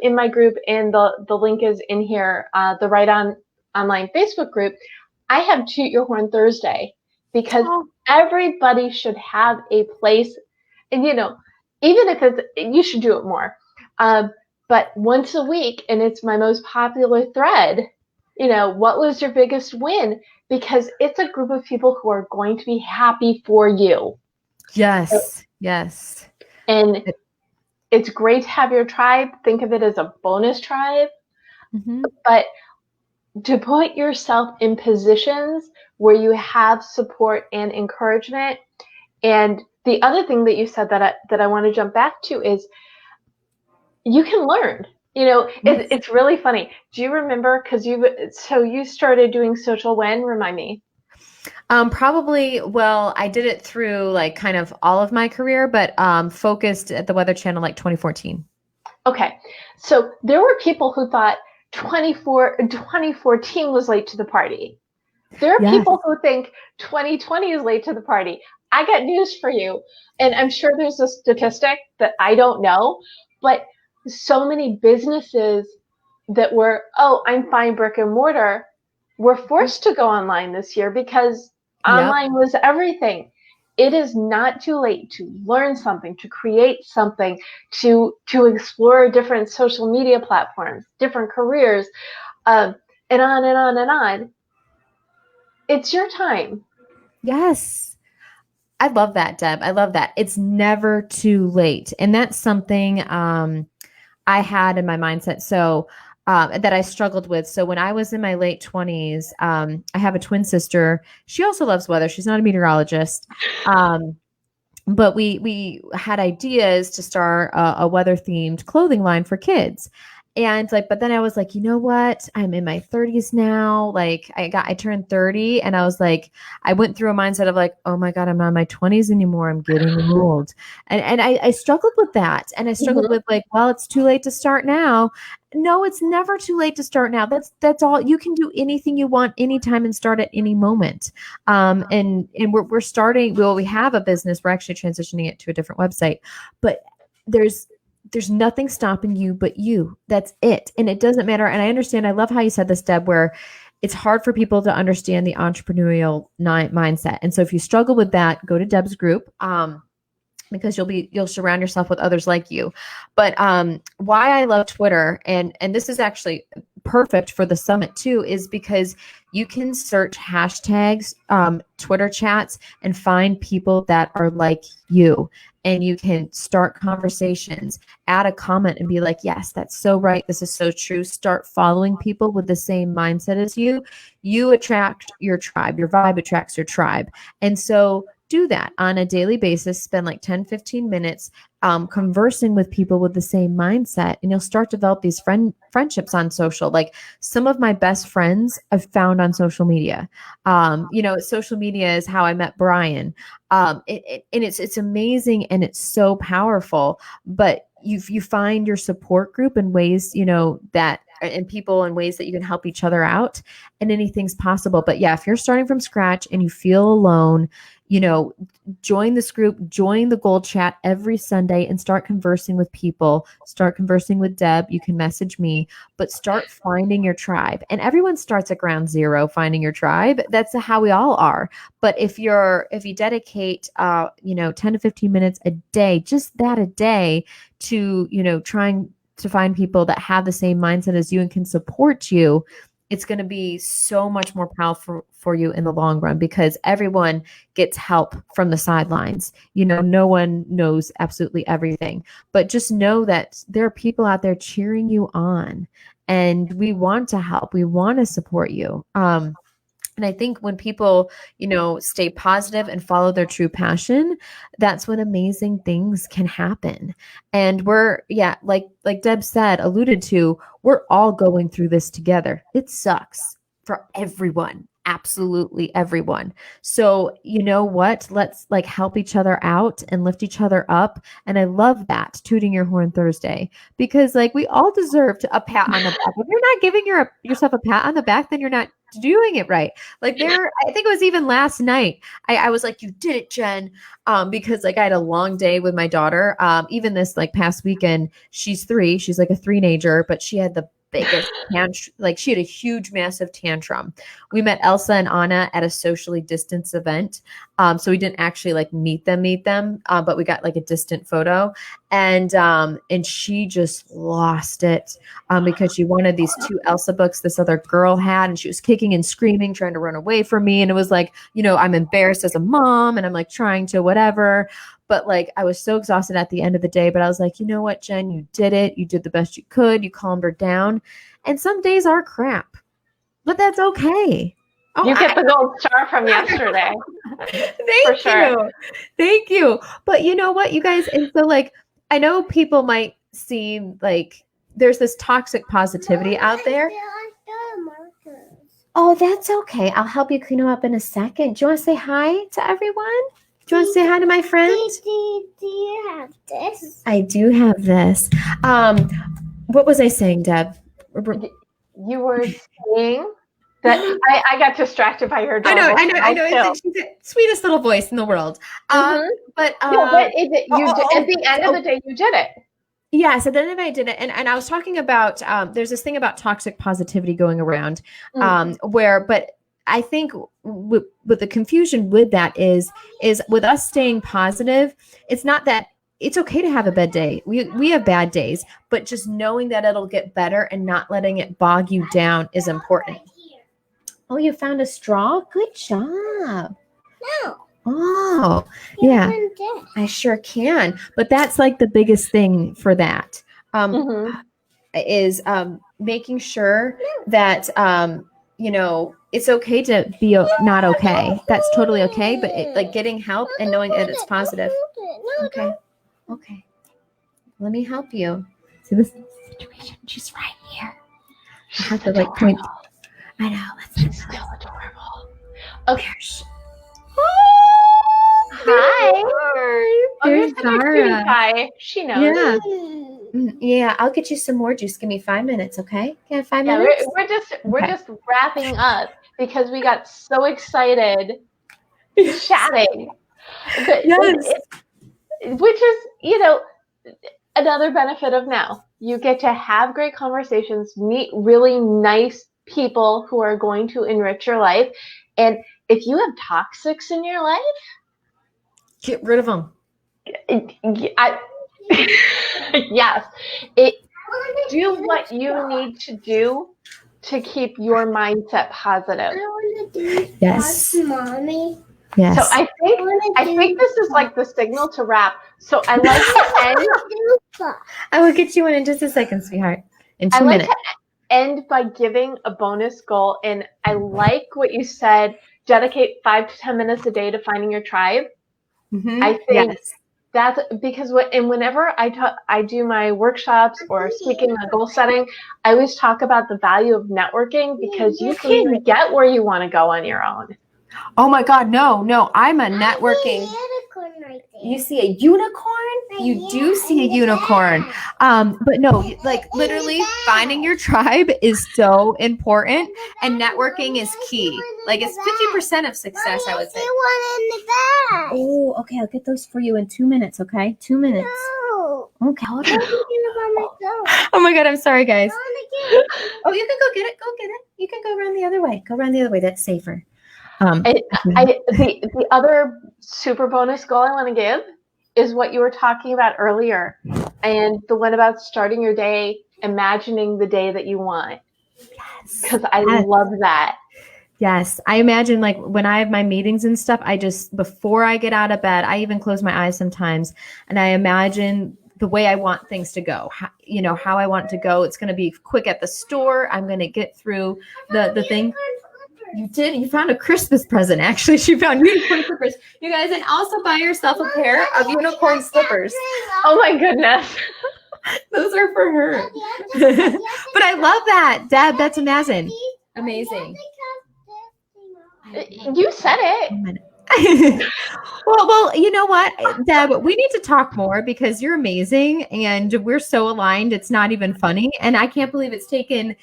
in my group, and the link is in here, the Right On Online Facebook group. I have Toot Your Horn Thursday, because everybody should have a place, and even if you should do it more, but once a week, and it's my most popular thread, what was your biggest win? Because it's a group of people who are going to be happy for you. Yes. Yes. And it's great to have your tribe. Think of it as a bonus tribe. Mm-hmm. But to put yourself in positions where you have support and encouragement. And the other thing that you said that I want to jump back to is you can learn. It's really funny. Do you remember, because you started doing social when? Remind me. Probably, well, I did it through like kind of all of my career, but focused at the Weather Channel like 2014. Okay. So there were people who thought 2014 was late to the party. There are people who think 2020 is late to the party. I got news for you. And I'm sure there's a statistic that I don't know, but so many businesses that were, I'm fine brick and mortar, were forced to go online this year because online was everything. It is not too late to learn something, to create something, to explore different social media platforms, different careers, and on and on and on. It's your time. Yes. I love that, Deb. I love that. It's never too late. And that's something I had in my mindset. So that I struggled with. So when I was in my late 20s, I have a twin sister. She also loves weather. She's not a meteorologist. But we had ideas to start a weather themed clothing line for kids. And like, but then I was like, you know what? I'm in my 30s now. Like I turned 30 and I was like, I went through a mindset of like, oh my God, I'm not in my 20s anymore. I'm getting old. And I struggled with that. And I struggled with like, well, it's too late to start now. No, it's never too late to start now. That's all. You can do anything you want anytime and start at any moment. And we're starting, well, we have a business. We're actually transitioning it to a different website, but there's nothing stopping you but you. That's it. And it doesn't matter. And I understand. I love how you said this, Deb, where it's hard for people to understand the entrepreneurial mindset. And so if you struggle with that, go to Deb's group. Because you'll surround yourself with others like you. But why I love Twitter, and this is actually perfect for the summit too, is because you can search hashtags, Twitter chats, and find people that are like you. And you can start conversations, add a comment and be like, yes, that's so right. This is so true. Start following people with the same mindset as you. You attract your tribe. Your vibe attracts your tribe. And so do that on a daily basis. Spend like 10, 15 minutes conversing with people with the same mindset, and you'll start to develop these friendships on social. Like some of my best friends I've found on social media. Social media is how I met Brian. And it's amazing and it's so powerful. But you find your support group in ways, that and people in ways that you can help each other out, and anything's possible. But yeah, if you're starting from scratch and you feel alone, join this group, join the goal chat every Sunday and start conversing with people, start conversing with Deb. You can message me, but start finding your tribe. And everyone starts at ground zero, finding your tribe. That's how we all are. But if you dedicate, 10 to 15 minutes a day, just that a day to, trying to find people that have the same mindset as you and can support you, it's going to be so much more powerful for you in the long run, because everyone gets help from the sidelines. No one knows absolutely everything, but just know that there are people out there cheering you on, and we want to help. We want to support you. And I think when people, stay positive and follow their true passion, that's when amazing things can happen. And like Deb said, alluded to, we're all going through this together. It sucks for everyone. Absolutely everyone. So you know what? Let's help each other out and lift each other up. And I love that, tooting your horn Thursday, because we all deserve a pat on the back. If you're not giving yourself a pat on the back, then you're not doing it right. I think it was even last night. I was like, you did it, Jen. Because I had a long day with my daughter. Even this past weekend, she's 3. She's a 3-nager, but she had the biggest tantrum. She had a huge, massive tantrum. We met Elsa and Anna at a socially distanced event. So we didn't actually meet them, but we got a distant photo. And she just lost it because she wanted these 2 Elsa books this other girl had, and she was kicking and screaming, trying to run away from me. And it was I'm embarrassed as a mom, and I'm trying to whatever. But I was so exhausted at the end of the day, but I was like, you know what, Jen, you did it. You did the best you could. You calmed her down. And some days are crap, but that's okay. Oh, you get the gold star from yesterday. Thank you. But you know what, you guys? And so I know people might seem there's this toxic positivity out there. Oh, that's okay. I'll help you clean them up in a second. Do you want to say hi to everyone? Do you want to say hi to my friends? Do you have this? I do have this. What was I saying, Deb? You were saying that I got distracted by your dog. I know. She's the sweetest little voice in the world. But at the end of the day, you did it. Yes, at the end of the day, I did it. And I was talking about, there's this thing about toxic positivity going around but I think with the confusion with that is with us staying positive, it's not that it's okay to have a bad day. We have bad days, but just knowing that it'll get better and not letting it bog you down is important. Oh, you found a straw? Good job. No. Oh, yeah, I sure can. But that's like the biggest thing for that. Is making sure that it's okay to be not okay. That's totally okay. But like getting help and knowing that it's positive. Okay. Let me help you. See this situation? She's right here. I have to like point. I know. She's still adorable. Okay. Hi. There's Zara. Hi. She knows. Yeah. I'll get you some more juice. Give me 5 minutes, okay? Yeah, 5 minutes. We're just wrapping up because we got so excited chatting. Yes. Which is, another benefit of now. You get to have great conversations, meet really nice people who are going to enrich your life. And if you have toxics in your life, get rid of them. Yes. Do what you need to do to keep your mindset positive. Yes. Mommy. Yes. So I think this is like the signal to wrap. So I like to end. I will get you one in just a second, sweetheart. In 2 minutes. To end by giving a bonus goal. And I like what you said, dedicate 5 to 10 minutes a day to finding your tribe. I think that's because whenever I do my workshops or speaking on goal setting, I always talk about the value of networking because you can't get where you want to go on your own. Oh my God, no, I'm a networking. You see a unicorn? You do see a unicorn. But no, like literally finding your tribe is so important and networking is key. Like it's 50% of success, I would say. Oh, okay, I'll get those for you in 2 minutes, okay? 2 minutes. Okay. Oh my God, I'm sorry, guys. Oh, you can go get it. Go get it. You can go around the other way. Go around the other way. That's safer. The other super bonus goal I want to give is what you were talking about earlier, and the one about starting your day, imagining the day that you want. Yes, because I love that. Yes, I imagine like when I have my meetings and stuff, before I get out of bed, I even close my eyes sometimes, and I imagine the way I want things to go. How I want it to go. It's going to be quick at the store. I'm going to get through the thing. You did. You found a Christmas present. Actually, she found unicorn slippers. You guys, and also buy yourself a pair of unicorn slippers. Oh my goodness. Those are for her. But I love that, Deb. That's amazing. Amazing. You said it. Well, you know what, Deb, we need to talk more because you're amazing and we're so aligned. It's not even funny. And I can't believe it's taken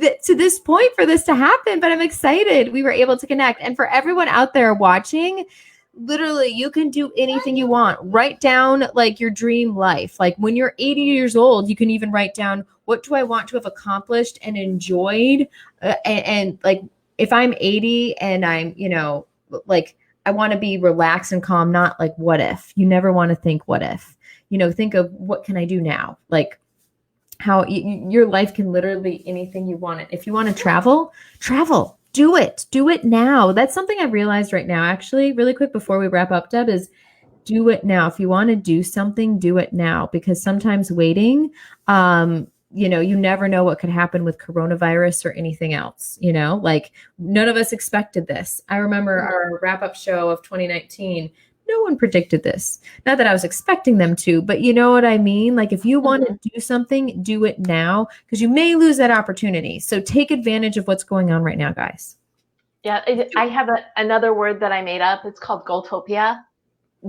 to this point for this to happen, but I'm excited we were able to connect. And for everyone out there watching, literally, you can do anything you want. Write down like your dream life. Like when you're 80 years old, you can even write down, what do I want to have accomplished and enjoyed? And like, if I'm 80 and I'm, like, I want to be relaxed and calm, not like, what if? You never want to think, what if? Think of what can I do now? Like how your life can literally be anything you want it. If you want to travel, do it. Do it now. That's something I realized right now, actually, really quick before we wrap up, Deb, is do it now. If you want to do something, do it now, because sometimes waiting, you never know what could happen with coronavirus or anything else, like none of us expected this. I remember our wrap-up show of 2019. No one predicted this. Not that I was expecting them to, but you know what I mean? Like if you want to do something, do it now because you may lose that opportunity. So take advantage of what's going on right now, guys. Yeah, I have another word that I made up. It's called Goaltopia.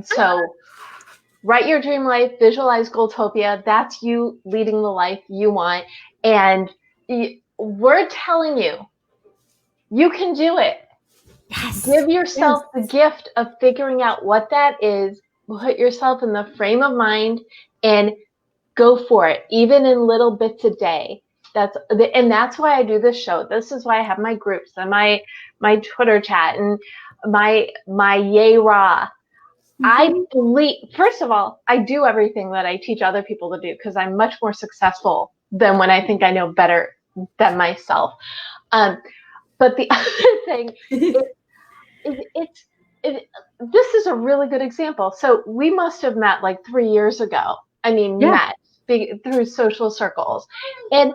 So write your dream life, visualize Goaltopia. That's you leading the life you want. And we're telling you, you can do it. Yes. Give yourself the gift of figuring out what that is. Put yourself in the frame of mind and go for it, even in little bits a day. That's why I do this show. This is why I have my groups and my Twitter chat and my yay rah. First of all, I do everything that I teach other people to do because I'm much more successful than when I think I know better than myself. But the other thing is this is a really good example. So we must have met like 3 years ago. I mean, met through social circles. And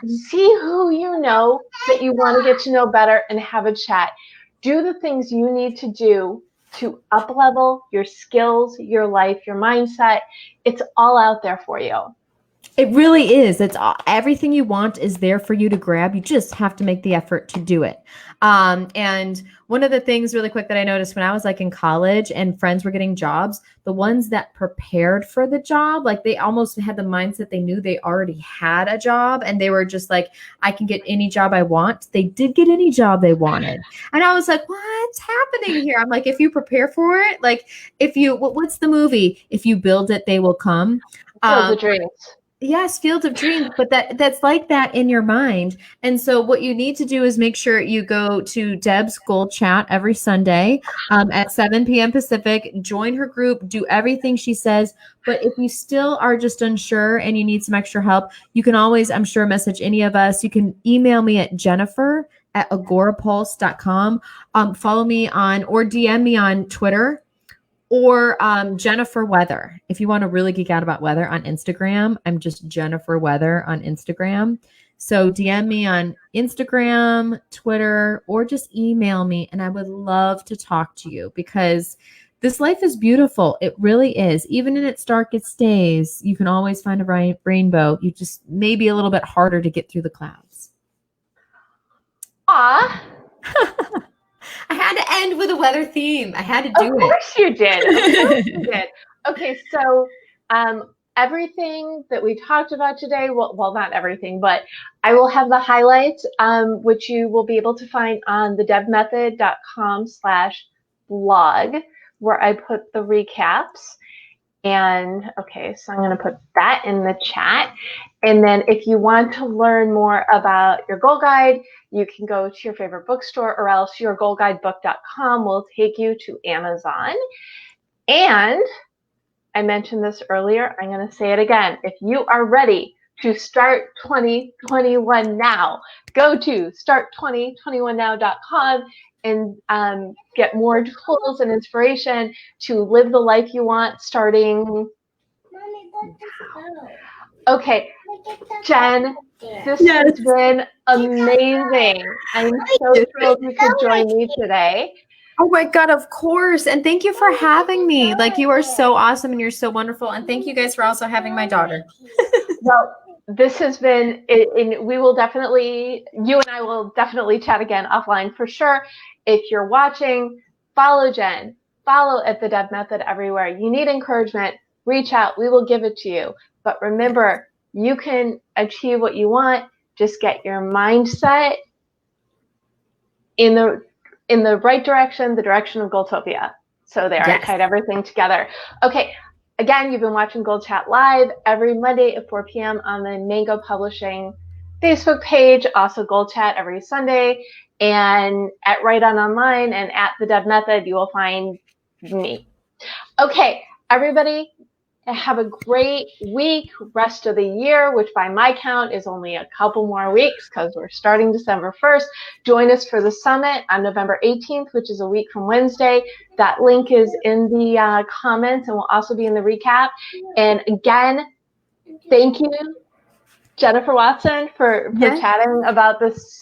see who you know that you want to get to know better and have a chat. Do the things you need to do to up-level your skills, your life, your mindset. It's all out there for you. It really is. It's everything you want is there for you to grab. You just have to make the effort to do it. And one of the things really quick that I noticed when I was like in college and friends were getting jobs, the ones that prepared for the job, like they almost had the mindset they knew they already had a job and they were just like, I can get any job I want. They did get any job they wanted. And I was like, what's happening here? I'm like, if you prepare for it, like if you, what's the movie? If you build it, they will come. Field of Dreams. Yes, Field of Dreams, but that's like that in your mind. And so what you need to do is make sure you go to Deb's Goal Chat every Sunday at 7 p.m. Pacific. Join her group, do everything she says. But if you still are just unsure and you need some extra help, you can always, I'm sure, message any of us. You can email me at Jennifer@agorapulse.com. Follow me on or DM me on Twitter. Or Jennifer Weather. If you want to really geek out about weather on Instagram, I'm just Jennifer Weather on Instagram. So DM me on Instagram, Twitter, or just email me. And I would love to talk to you because this life is beautiful. It really is. Even in its darkest days, you can always find a rainbow. You just may be a little bit harder to get through the clouds. Ah. I had to end with a weather theme. I had to do it. Of course you did. Of course you did. Okay, so everything that we talked about today, well, not everything, but I will have the highlights, which you will be able to find on thedebmethod.com/blog, where I put the recaps. And okay, so I'm going to put that in the chat. And then if you want to learn more about your goal guide, you can go to your favorite bookstore or else yourgoalguidebook.com will take you to Amazon. And I mentioned this earlier. I'm going to say it again. If you are ready to start 2021 now, go to start2021now.com and get more tools and inspiration to live the life you want starting. Okay, Jen, this has been amazing. I'm so thrilled you could join me today. Oh my God, of course. And thank you for having me. Like, you are so awesome and you're so wonderful. And thank you guys for also having my daughter. Well, this has been, we will definitely, you and I will definitely chat again offline for sure. If you're watching, follow Jen, follow at the Deb Method everywhere. You need encouragement, reach out, we will give it to you. But remember, you can achieve what you want. Just get your mindset in the right direction, the direction of Goaltopia. So there, yes. I tied everything together. Okay. Again, you've been watching Goal Chat Live every Monday at 4 p.m. on the Mango Publishing Facebook page. Also Goal Chat every Sunday. And at Right On Online and at the Deb Method, you will find me. Okay, everybody, have a great week, rest of the year, which by my count is only a couple more weeks because we're starting December 1st. Join us for the summit on November 18th, which is a week from Wednesday. That link is in the comments and will also be in the recap. And again, thank you, Jennifer Watson, for chatting about this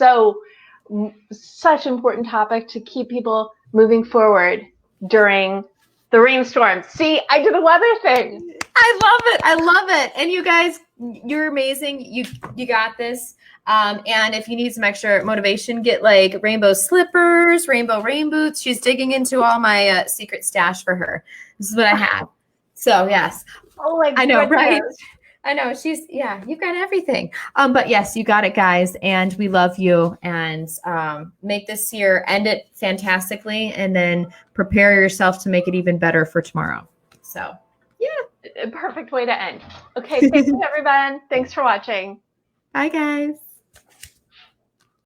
such important topic to keep people moving forward during the rainstorm. See, I did a weather thing. I love it. I love it. And you guys, you're amazing. You got this. And if you need some extra motivation, get like rainbow slippers, rainbow rain boots. She's digging into all my secret stash for her. This is what I have. So yes. Oh my goodness. I know, right? I know. You've got everything. But yes, you got it, guys. And we love you. And make this year, end it fantastically, and then prepare yourself to make it even better for tomorrow. So, yeah. A perfect way to end. Okay. Thank you, everyone. Thanks for watching. Bye, guys.